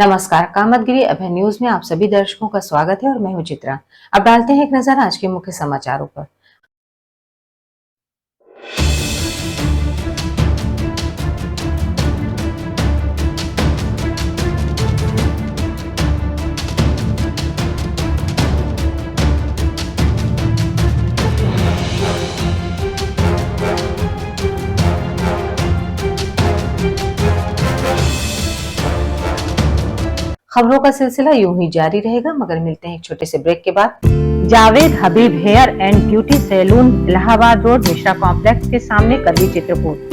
नमस्कार, कामतगिरी अभय न्यूज में आप सभी दर्शकों का स्वागत है और मैं हूं चित्रा। अब डालते हैं एक नजर आज के मुख्य समाचारों पर। खबरों का सिलसिला यूं ही जारी रहेगा, मगर मिलते हैं एक छोटे से ब्रेक के बाद। Javed Habib hair and beauty salon, Allahabad road, Mishra complex के सामने, करवी, चित्रकूट।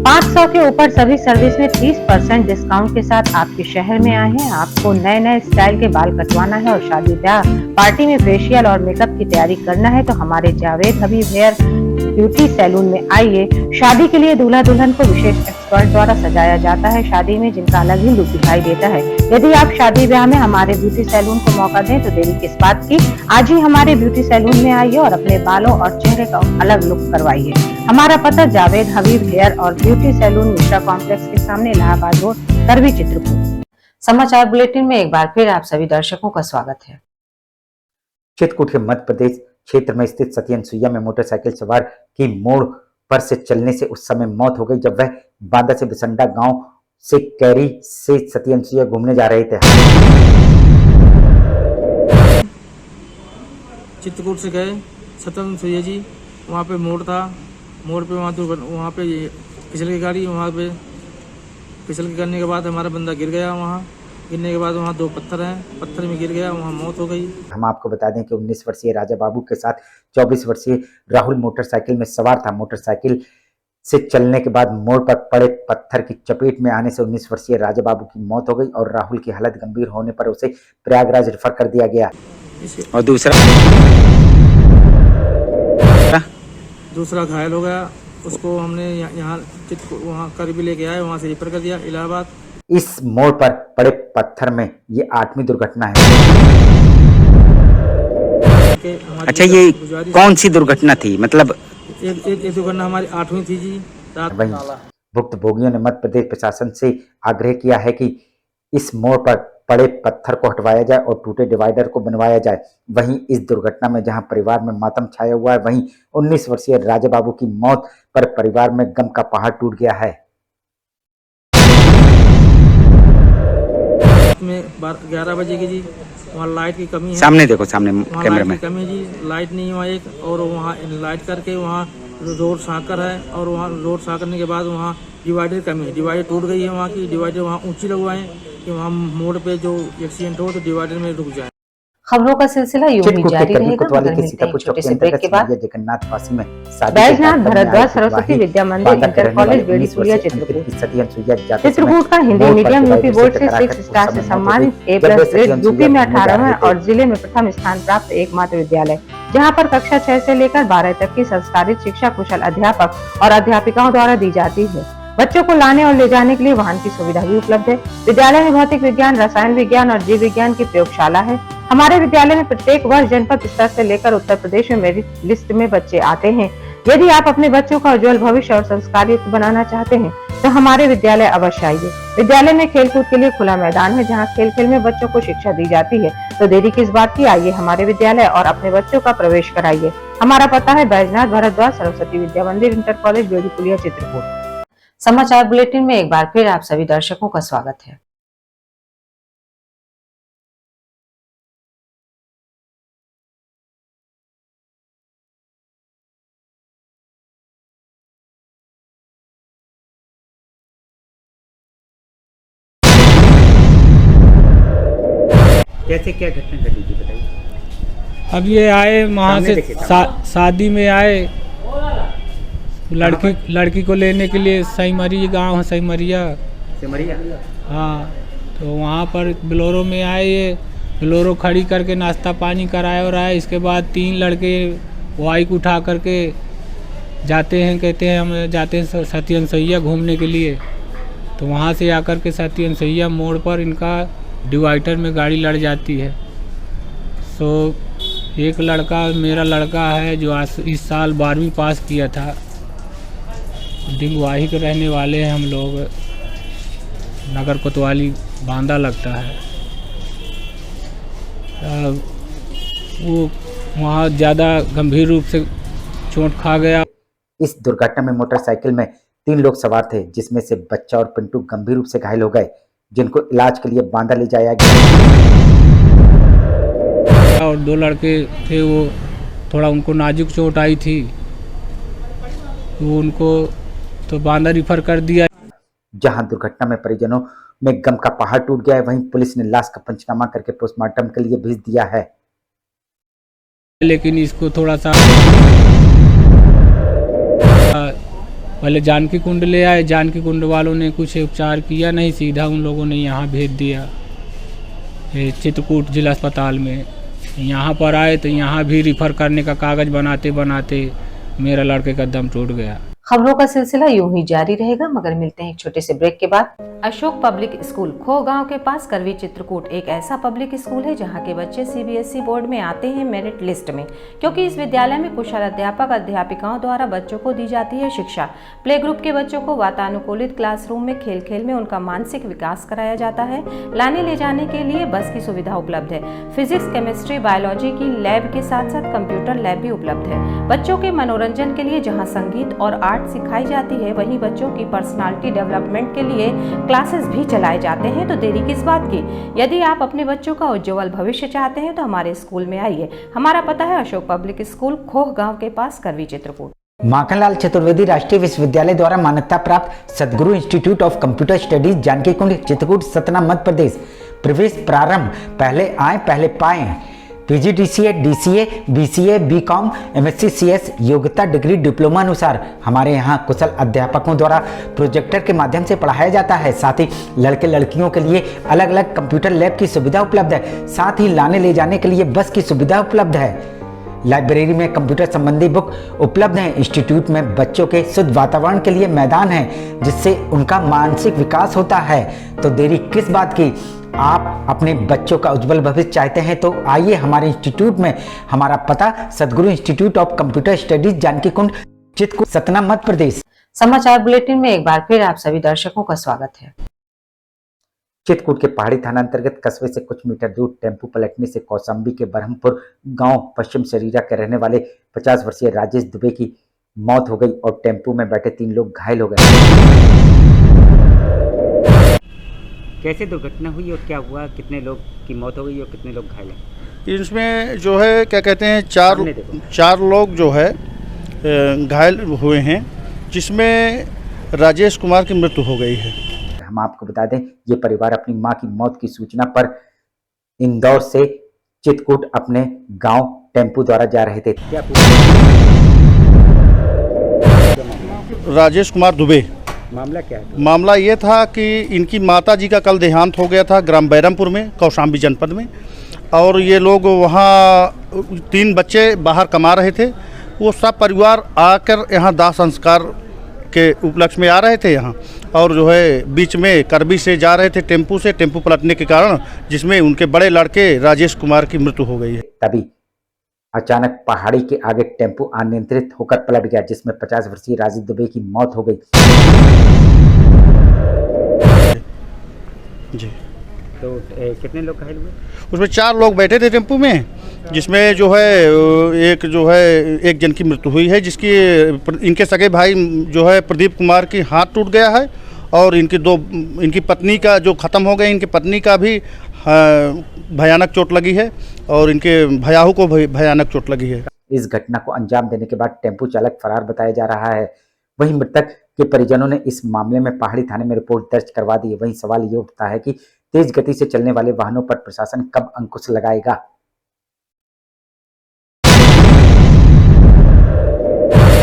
500 के ऊपर सभी सर्विस में 30% डिस्काउंट के साथ आपके शहर में आए हैं। आपको नए नए स्टाइल के बाल कटवाना है और शादी ब्याह पार्टी में फेशियल और मेकअप की तैयारी करना है तो हमारे Javed Habib hair beauty salon में आइए। शादी के लिए दूल्हा दुल्हन को विशेष एक्सपर्ट द्वारा सजाया जाता है, शादी में जिनका अलग ही लुक दिखाई देता है। यदि आप शादी ब्याह में हमारे ब्यूटी सैलून को मौका दें तो देरी किस बात की, आज ही हमारे ब्यूटी सैलून में आइए और अपने बालों और चेहरे का अलग लुक करवाइए। हमारा पता जावेद हबीब हेयर और ब्यूटी सैलून, मिश्रा कॉम्प्लेक्स के सामने, इलाहाबाद रोड, करवी, चित्रकूट। समाचार बुलेटिन में एक बार फिर आप सभी दर्शकों का स्वागत है। चित्रकूट के मध्य प्रदेश क्षेत्र में स्थित सतियनसुइया में मोटरसाइकिल सवार की मोड़ पर से चलने से उस समय मौत हो गई जब वह बांदा से बिसंडा गांव से कैरी से सतियनसुइया घूमने जा रहे थे। चित्रकूट से गए सतियनसुइया जी, वहाँ पे मोड़ था, मोड़ पे वहाँ पे फिसल की गाड़ी, वहाँ पे फिसल के करने के बाद हमारा बंदा गिर गया। वहाँ गिरने के बाद वहाँ 2 पत्थर हैं, पत्थर में गिर गया, वहाँ मौत हो गई। हम आपको बता दें कि 19 वर्षीय राजा बाबू के साथ 24 वर्षीय राहुल मोटरसाइकिल में सवार था। मोटरसाइकिल से चलने के बाद मोड़ पर पड़े पत्थर की चपेट में आने से 19 वर्षीय राजा बाबू की मौत हो गई और राहुल की हालत गंभीर होने पर उसे प्रयागराज रेफर कर दिया गया। और दूसरा घायल हो गया, उसको हमने यहाँ वहाँ करवी लेके आए, वहाँ से रेफर कर दिया इलाहाबाद। इस मोड़ पर पड़े पत्थर में ये 8वीं दुर्घटना है। अच्छा, ये कौन सी दुर्घटना थी? मतलब एक दुर्घटना हमारी 8वीं थी जी। वहीं भुक्तभोगियों ने मध्य प्रदेश प्रशासन से आग्रह किया है कि इस मोड़ पर पड़े पत्थर को हटवाया जाए और टूटे डिवाइडर को बनवाया जाए। वहीं इस दुर्घटना में जहां परिवार में मातम छाया हुआ है, वहीं 19 वर्षीय राजा बाबू की मौत पर परिवार में गम का पहाड़ टूट गया है। में 11 बजे की जी, वहाँ लाइट की कमी है। सामने देखो, सामने कैमरे में कमी जी, लाइट नहीं हुआ एक, और वहाँ लाइट करके वहाँ रोड साकर है और वहाँ रोड साकरने के बाद वहाँ डिवाइडर कमी है, डिवाइडर टूट गई है। वहाँ की डिवाइडर वहाँ ऊंची लगवाएं कि वहाँ मोड़ पे जो एक्सीडेंट हो तो डिवाइडर में रुक जाए। खबरों का सिलसिला यूं ही जारी रहेगा, मगर मिलते हैं एक छोटे से ब्रेक के बाद। बैजनाथ भारद्वाज सरस्वती विद्या मंदिर इंटर कॉलेज बेड़ीपुलिया चित्रकूट। चित्रकूट का हिंदी मीडियम यूपी बोर्ड से 6 स्टार से सम्मानित A+ ग्रेड, यूपी में 18वां और जिले में प्रथम स्थान प्राप्त एकमात्र विद्यालय, जहां पर कक्षा 6 से लेकर 12 तक की संस्कारित शिक्षा कुशल अध्यापक और अध्यापिकाओं द्वारा दी जाती है। बच्चों को लाने और ले जाने के लिए वाहन की सुविधा भी उपलब्ध है। विद्यालय में भौतिक विज्ञान, रसायन विज्ञान और जीव विज्ञान की प्रयोगशाला है। हमारे विद्यालय में प्रत्येक वर्ष जनपद स्तर से लेकर उत्तर प्रदेश में मेरिट लिस्ट में बच्चे आते हैं। यदि आप अपने बच्चों का उज्जवल भविष्य और संस्कारयुक्त बनाना चाहते हैं तो हमारे विद्यालय अवश्य आइए। विद्यालय में खेलकूद के लिए खुला मैदान है, जहाँ खेल खेल में बच्चों को शिक्षा दी जाती है। तो देरी किस बात की, आइए हमारे विद्यालय और अपने बच्चों का प्रवेश कराइए। हमारा पता है बैजनाथ भारद्वाज सरस्वती विद्या मंदिर इंटर कॉलेज बेड़ीपुलिया चित्रकूट। समाचार बुलेटिन में एक बार फिर आप सभी दर्शकों का स्वागत है। कैसे क्या घटना घटी थी बताइए। अब ये आए वहाँ से शादी में आए, लड़की को लेने के लिए सईमरी गांव है, सईमरिया। हाँ, तो वहाँ पर बोलेरो में आए, ये बोलेरो खड़ी करके नाश्ता पानी कराया और आए। इसके बाद 3 लड़के बाइक उठा करके जाते हैं, कहते हैं हम जाते हैं सतियनसुइया घूमने के लिए। तो वहाँ से आकर के सतियनसुइया मोड़ पर इनका डिवाइडर में गाड़ी लड़ जाती है। तो एक लड़का, मेरा लड़का है जो इस साल 12वीं पास किया था, डिंगवाही के रहने वाले हैं हम लोग, नगर कोतवाली बांदा लगता है। वो वहाँ ज़्यादा गंभीर रूप से चोट खा गया। इस दुर्घटना में मोटरसाइकिल में 3 लोग सवार थे, जिसमें से बच्चा और पिंटू गंभीर रूप से घायल हो गए, जिनको इलाज के लिए बांदा ले जाया गया। और 2 लड़के थे, वो थोड़ा उनको नाजुक चोट आई थी, तो उनको तो बांदा रिफर कर दिया। जहां दुर्घटना में परिजनों में गम का पहाड़ टूट गया है, वहीं पुलिस ने लाश का पंचनामा करके पोस्टमार्टम के लिए भेज दिया है। लेकिन इसको थोड़ा सा पहले जानकी कुंड ले आए, जानकी कुंड वालों ने कुछ उपचार किया नहीं, सीधा उन लोगों ने यहाँ भेज दिया चित्रकूट जिला अस्पताल में। यहाँ पर आए तो यहाँ भी रिफ़र करने का कागज़ बनाते बनाते मेरा लड़के का दम टूट गया। खबरों का सिलसिला यूं ही जारी रहेगा, मगर मिलते हैं एक छोटे से ब्रेक के बाद। अशोक पब्लिक स्कूल खो गांव के पास करवी चित्रकूट एक ऐसा पब्लिक स्कूल है जहां के बच्चे सीबीएसई बोर्ड में आते हैं मेरिट लिस्ट में, क्योंकि इस विद्यालय में कुशल अध्यापक अध्यापिकाओं द्वारा बच्चों को दी जाती है शिक्षा। प्ले ग्रुप के बच्चों को वातानुकूलित क्लासरूम में खेल खेल में उनका मानसिक विकास कराया जाता है। लाने ले जाने के लिए बस की सुविधा उपलब्ध है। फिजिक्स, केमिस्ट्री, बायोलॉजी की लैब के साथ साथ कंप्यूटर लैब भी उपलब्ध है। बच्चों के मनोरंजन के लिए जहाँ संगीत और आर्ट सिखाई जाती है, वहीं बच्चों की पर्सनालिटी डेवलपमेंट के लिए क्लासेस भी चलाए जाते हैं। तो देरी किस बात की? यदि आप अपने बच्चों का उज्जवल भविष्य चाहते हैं तो हमारे स्कूल में आइए। हमारा पता है अशोक पब्लिक स्कूल, खोह गांव के पास, करवी चित्रकूट। माखनलाल चतुर्वेदी राष्ट्रीय विश्वविद्यालय द्वारा मान्यता प्राप्त Sadguru institute of computer studies, Janki Kund, Chitrakoot, Satna, Madhya Pradesh. प्रवेश प्रारंभ। पहले आए पहले पाएं। PGDCA, DCA, BCA, BCom, MSc, CS योग्यता डिग्री डिप्लोमा अनुसार हमारे यहाँ कुशल अध्यापकों द्वारा प्रोजेक्टर के माध्यम से पढ़ाया जाता है। साथ ही लड़के लड़कियों के लिए अलग अलग कंप्यूटर लैब की सुविधा उपलब्ध है। साथ ही लाने ले जाने के लिए बस की सुविधा उपलब्ध है। लाइब्रेरी में कंप्यूटर संबंधी बुक उपलब्ध हैं। इंस्टीट्यूट में बच्चों के शुद्ध वातावरण के लिए मैदान है, जिससे उनका मानसिक विकास होता है। तो देरी किस बात की? आप अपने बच्चों का उज्जवल भविष्य चाहते हैं तो आइए हमारे इंस्टीट्यूट में। हमारा पता Sadguru institute of computer studies, Janki Kund, Chitrakoot, Satna, Madhya Pradesh. समाचार बुलेटिन में एक बार फिर आप सभी दर्शकों का स्वागत है। चित्रकूट के पहाड़ी थाना अंतर्गत कस्बे से कुछ मीटर दूर टेम्पू पलटने से कौशाम्बी के बरहमपुर गांव पश्चिम शरीरा के रहने वाले 50 वर्षीय राजेश दुबे की मौत हो गई और टेम्पू में बैठे 3 लोग घायल हो गए। कैसे दुर्घटना हुई और क्या हुआ? कितने लोग की मौत हो गई और कितने लोग घायल हैं? इसमें जो है क्या कहते हैं, चार लोग जो है घायल हुए हैं, जिसमें राजेश कुमार की मृत्यु हो गई है। हम आपको बता दें, ये परिवार अपनी मां की मौत की सूचना पर इंदौर से चित्रकूट अपने गांव टेम्पू द्वारा जा रहे थे। क्या राजेश कुमार दुबे, मामला क्या है? मामला ये था कि इनकी माता जी का कल देहांत हो गया था ग्राम बैरमपुर में, कौशाम्बी जनपद में। और ये लोग वहाँ 3 बच्चे बाहर कमा रहे थे। वो सब परिवार आकर यहाँ दाह संस्कार के उपलक्ष्य में आ रहे थे यहाँ, और जो है बीच में करबी से जा रहे थे टेम्पू से, टेम्पू पलटने के कारण जिसमें उनके बड़े लड़के राजेश कुमार की मृत्यु हो गई है। तभी अचानक पहाड़ी के आगे टेम्पू अनियंत्रित होकर पलट गया, जिसमें 50 वर्षीय राजेश दुबे की मौत हो गई। जी, तो कितने लोग घायल हुए? उसमें 4 लोग बैठे थे टेम्पू में, जिसमें जो है एक जन की मृत्यु हुई है, जिसकी इनके सगे भाई जो है प्रदीप कुमार की हाथ टूट गया है, और इनकी पत्नी का जो ख़त्म हो गए, इनकी पत्नी का भी भयानक चोट लगी है, और इनके भयाहू को भयानक चोट लगी है। इस घटना को अंजाम देने के बाद टेम्पू चालक फरार बताया जा रहा है। वहीं मृतक के परिजनों ने इस मामले में पहाड़ी थाने में रिपोर्ट दर्ज करवा दी है। वहीं सवाल ये उठता है कि तेज गति से चलने वाले वाहनों पर प्रशासन कब अंकुश लगाएगा।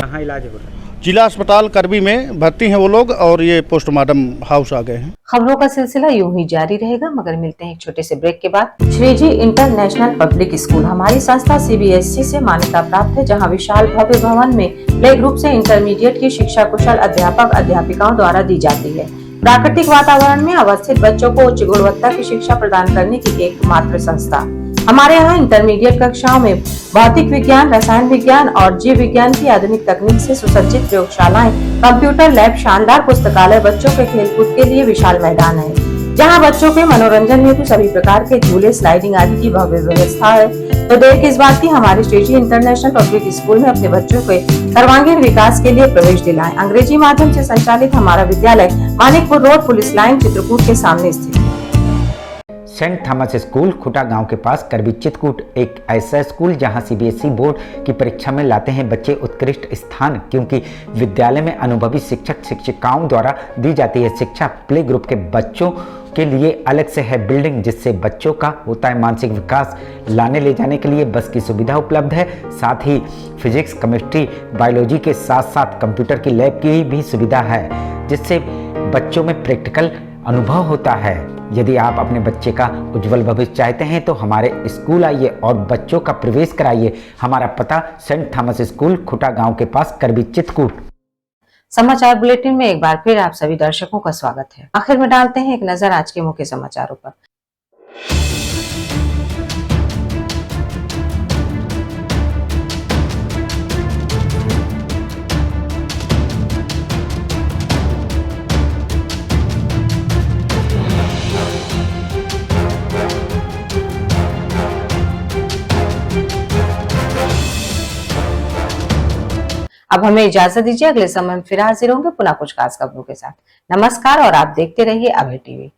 कहाँ इलाज हो रहा है? जिला अस्पताल करबी में भर्ती हैं वो लोग, और ये पोस्टमार्टम हाउस आ गए हैं। खबरों का सिलसिला यूं ही जारी रहेगा, मगर मिलते हैं एक छोटे से ब्रेक के बाद। श्रीजी इंटरनेशनल पब्लिक स्कूल हमारी संस्था सीबीएसई से मान्यता प्राप्त है, जहां विशाल भव्य भवन में प्ले ग्रुप से इंटरमीडिएट की शिक्षा कुशल अध्यापक अध्यापिकाओं द्वारा दी जाती है। प्राकृतिक वातावरण में अवस्थित बच्चों को उच्च गुणवत्ता की शिक्षा प्रदान करने की एकमात्र संस्था। हमारे यहाँ इंटरमीडिएट कक्षाओं में भौतिक विज्ञान, रसायन विज्ञान और जीव विज्ञान की आधुनिक तकनीक से सुसज्जित प्रयोगशालाएं, कंप्यूटर लैब, शानदार पुस्तकालय, बच्चों के खेलकूद के लिए विशाल मैदान है। जहां बच्चों के मनोरंजन हेतु सभी प्रकार के झूले, स्लाइडिंग आदि की भव्य व्यवस्था है। तो देर किस बात की, हमारे स्टेजी इंटरनेशनल पब्लिक स्कूल में अपने बच्चों के सर्वांगीण विकास के लिए प्रवेश दिलाएं। अंग्रेजी माध्यम से संचालित हमारा विद्यालय Manikpur road, police line, Chitrakoot के सामने स्थित है। सेंट थॉमस स्कूल खुटा गांव के पास करबी चित्रकूट एक ऐसा स्कूल जहां सीबीएसई बोर्ड की परीक्षा में लाते हैं बच्चे उत्कृष्ट स्थान, क्योंकि विद्यालय में अनुभवी शिक्षक शिक्षिकाओं द्वारा दी जाती है शिक्षा। प्ले ग्रुप के बच्चों के लिए अलग से है बिल्डिंग, जिससे बच्चों का होता है मानसिक विकास। लाने ले जाने के लिए बस की सुविधा उपलब्ध है। साथ ही फिजिक्स, केमिस्ट्री, बायोलॉजी के साथ साथ कंप्यूटर की लैब की भी सुविधा है, जिससे बच्चों में प्रैक्टिकल अनुभव होता है। यदि आप अपने बच्चे का उज्जवल भविष्य चाहते हैं तो हमारे स्कूल आइए और बच्चों का प्रवेश कराइए। हमारा पता सेंट थॉमस स्कूल खुटा गांव के पास करबी चित्रकूट। समाचार बुलेटिन में एक बार फिर आप सभी दर्शकों का स्वागत है। आखिर में डालते हैं एक नजर आज के मुख्य समाचारों पर। अब हमें इजाजत दीजिए, अगले समय में फिर हाजिर होंगे पुनः कुछ खास खबरों के साथ। नमस्कार और आप देखते रहिए अभय टीवी।